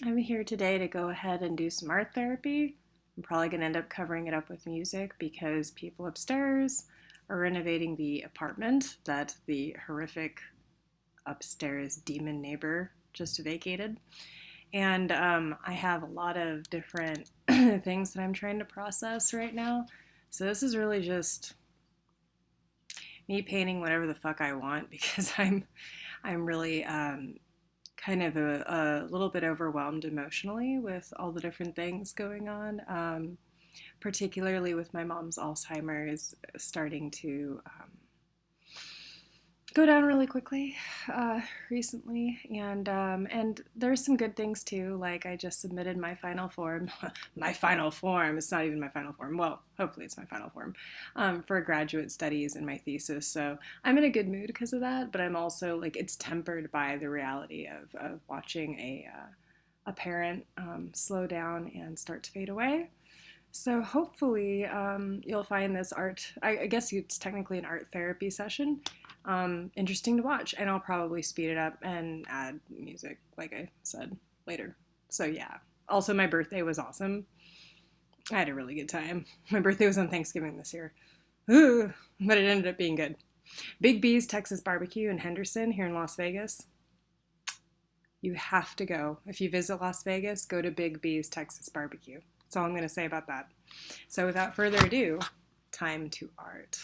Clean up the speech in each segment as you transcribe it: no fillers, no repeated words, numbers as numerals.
I'm here today to go ahead and do some art therapy. I'm probably going to end up covering it up with music because people upstairs are renovating the apartment that the horrific upstairs demon neighbor just vacated. And I have a lot of different things that I'm trying to process right now. So this is really just me painting whatever the fuck I want because I'm really kind of a little bit overwhelmed emotionally with all the different things going on, particularly with my mom's Alzheimer's starting to go down really quickly recently, and there's some good things too. Like I just submitted my final form, my final form. It's not even my final form. Well, hopefully it's my final form for graduate studies and my thesis. So I'm in a good mood because of that. But I'm also like it's tempered by the reality of watching a parent slow down and start to fade away. So hopefully you'll find this art, I guess it's technically an art therapy session, interesting to watch. And I'll probably speed it up and add music, like I said, later. So yeah. Also, my birthday was awesome. I had a really good time. My birthday was on Thanksgiving this year. Ooh, but it ended up being good. Big B's Texas Barbecue in Henderson here in Las Vegas. You have to go. If you visit Las Vegas, go to Big B's Texas Barbecue. That's all I'm going to say about that. So without further ado, time to art.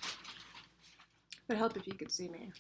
It would help if you could see me.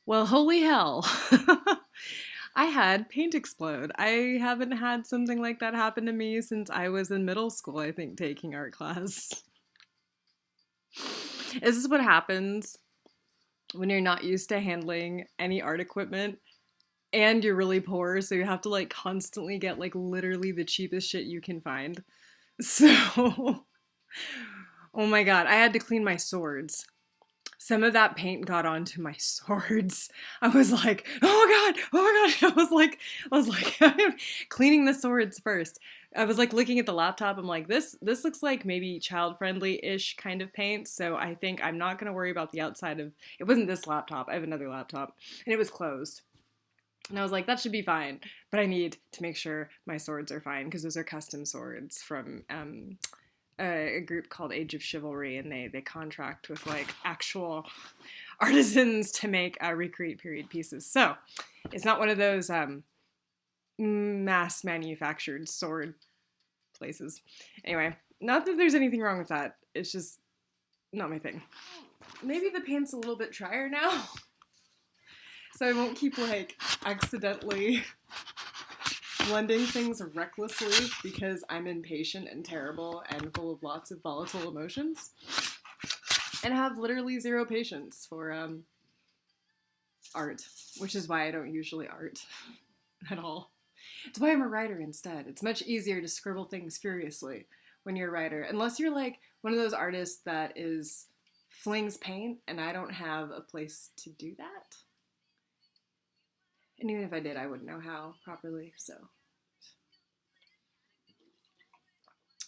Well, holy hell. I had paint explode. I haven't had something like that happen to me since I was in middle school, I think, taking art class. This is what happens when you're not used to handling any art equipment and you're really poor, so you have to like constantly get like literally the cheapest shit you can find. So, oh my god, I had to clean my swords. Some of that paint got onto my swords. I was like, oh my god. I was like I'm cleaning the swords first. I was like looking at the laptop. I'm like, this looks like maybe child friendly-ish kind of paint. So I think I'm not gonna worry about the outside of it. Wasn't this laptop. I have another laptop. And it was closed. And I was like, that should be fine. But I need to make sure my swords are fine because those are custom swords from a group called Age of Chivalry, and they contract with like actual artisans to make recreate period pieces. So it's not one of those mass manufactured sword places. Anyway, not that there's anything wrong with that. It's just not my thing. Maybe the paint's a little bit drier now, so I won't keep like accidentally blending things recklessly because I'm impatient and terrible and full of lots of volatile emotions and have literally zero patience for art, which is why I don't usually art at all. It's why I'm a writer instead. It's much easier to scribble things furiously when you're a writer, unless you're like one of those artists that is flings paint, and I don't have a place to do that. And even if I did, I wouldn't know how properly, so.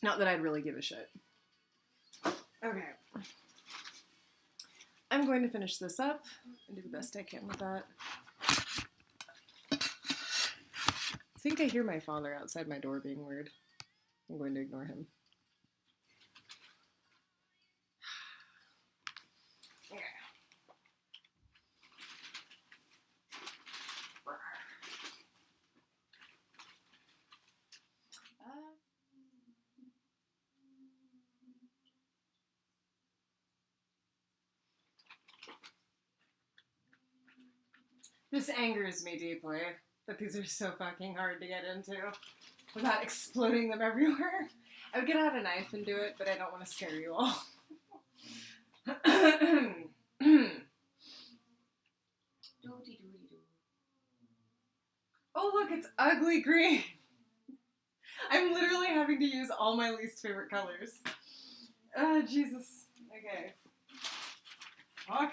Not that I'd really give a shit. Okay. I'm going to finish this up and do the best I can with that. I think I hear my father outside my door being weird. I'm going to ignore him. Okay. This angers me deeply that these are so fucking hard to get into without exploding them everywhere. I would get out a knife and do it, but I don't want to scare you all. Oh look, it's ugly green. I'm literally having to use all my least favorite colors. Oh, Jesus. Okay. Fuck.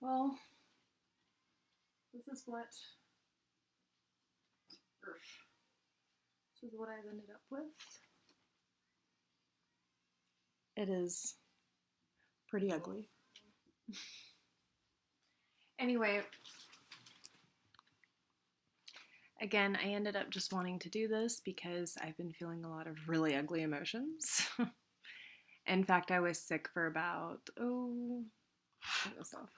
Well, this is what I've ended up with. It is pretty ugly. Anyway, again, I ended up just wanting to do this because I've been feeling a lot of really ugly emotions. In fact, I was sick for about, turn this off.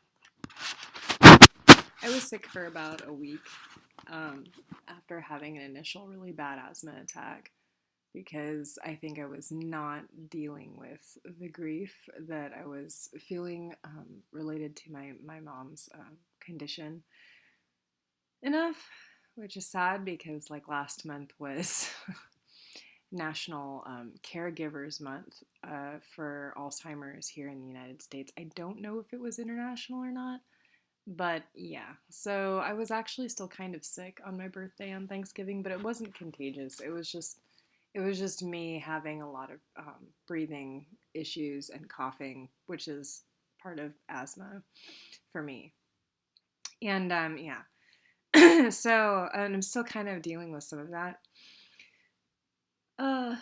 I was sick for about a week after having an initial really bad asthma attack because I think I was not dealing with the grief that I was feeling related to my mom's condition enough, which is sad because like last month was National Caregivers Month for Alzheimer's here in the United States. I don't know if it was international or not, but yeah. So I was actually still kind of sick on my birthday on Thanksgiving, but it wasn't contagious. It was just me having a lot of breathing issues and coughing, which is part of asthma for me. And yeah, so I'm still kind of dealing with some of that. Uh,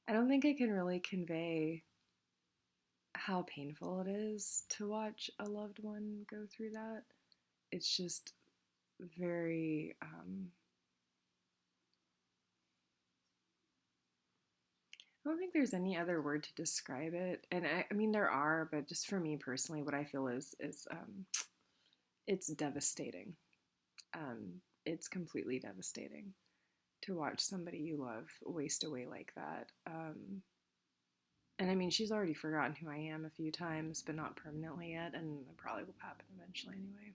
I don't think I can really convey how painful it is to watch a loved one go through that. It's just very, I don't think there's any other word to describe it. And I mean, there are, but just for me personally, what I feel is it's devastating. It's completely devastating to watch somebody you love waste away like that. And I mean, she's already forgotten who I am a few times, but not permanently yet, and it probably will happen eventually anyway.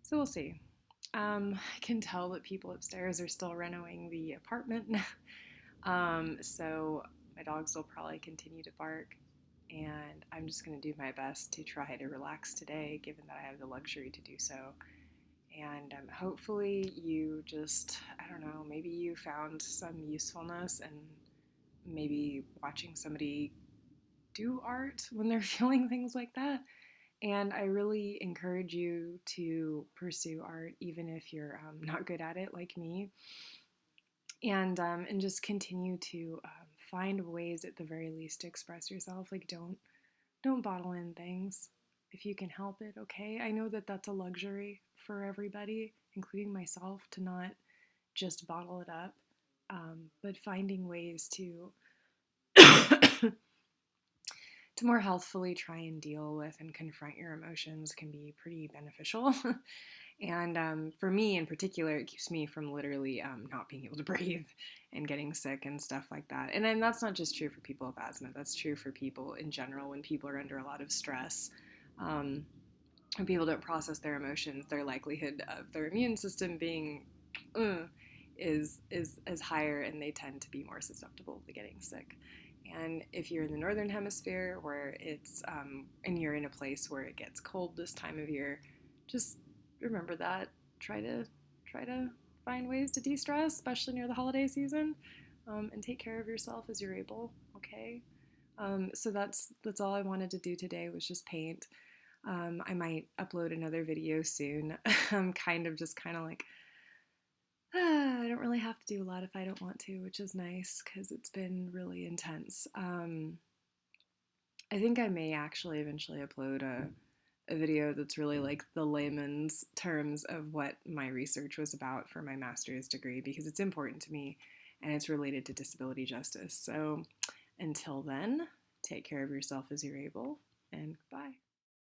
So we'll see. I can tell that people upstairs are still renovating the apartment. So my dogs will probably continue to bark, and I'm just going to do my best to try to relax today, given that I have the luxury to do so. And hopefully you just, I don't know, maybe you found some usefulness and maybe watching somebody do art when they're feeling things like that. And I really encourage you to pursue art, even if you're not good at it like me, and just continue to find ways, at the very least, to express yourself. Like don't bottle in things if you can help it. Okay, I know that that's a luxury for everybody, including myself, to not just bottle it up, but finding ways to to more healthfully try and deal with and confront your emotions can be pretty beneficial. And for me in particular, it keeps me from literally not being able to breathe and getting sick and stuff like that. And then that's not just true for people with asthma. That's true for people in general. When people are under a lot of stress, when people don't process their emotions, their likelihood of their immune system being is higher, and they tend to be more susceptible to getting sick. And if you're in the northern hemisphere where it's and you're in a place where it gets cold this time of year, just remember that. Try to find ways to de-stress, especially near the holiday season, and take care of yourself as you're able. Okay. So that's all I wanted to do today was just paint. I might upload another video soon. I'm kind of like, I don't really have to do a lot if I don't want to, which is nice because it's been really intense. I think I may actually eventually upload a video that's really like the layman's terms of what my research was about for my master's degree, because it's important to me and it's related to disability justice. So until then, take care of yourself as you're able, and goodbye.